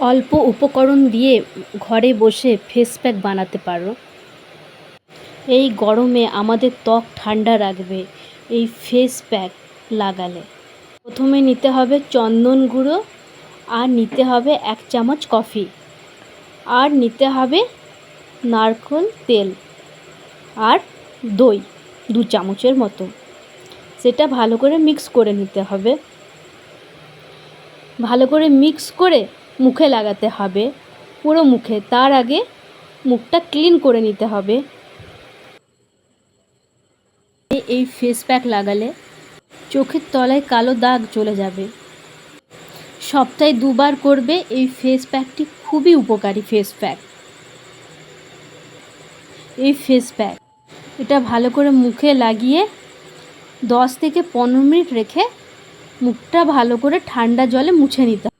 অল্প উপকরণ দিয়ে ঘরে বসে ফেস প্যাক বানাতে পারো। এই গরমে আমাদের ত্বক ঠান্ডা রাখবে এই ফেস প্যাক লাগালে। প্রথমে নিতে হবে চন্দন গুঁড়ো, আর নিতে হবে 1 চামচ কফি, আর নিতে হবে নারকেল তেল, আর দই 2 চামচের মতো। সেটা ভালো করে মিক্স করে নিতে হবে। ভালো করে মিক্স করে মুখে লাগাতে হবে, পুরো মুখে। তার আগে মুখটা ক্লিন করে নিতে হবে। এই ফেস প্যাক লাগালে চোখের তলায় কালো দাগ চলে যাবে। সপ্তাহে 2 বার করবে। এই ফেস প্যাকটি খুবই উপকারী ফেস প্যাক। এই ফেস প্যাক এটা ভালো করে মুখে লাগিয়ে 10 থেকে 15 মিনিট রেখে মুখটা ভালো করে ঠান্ডা জলে মুছে নিতে হবে।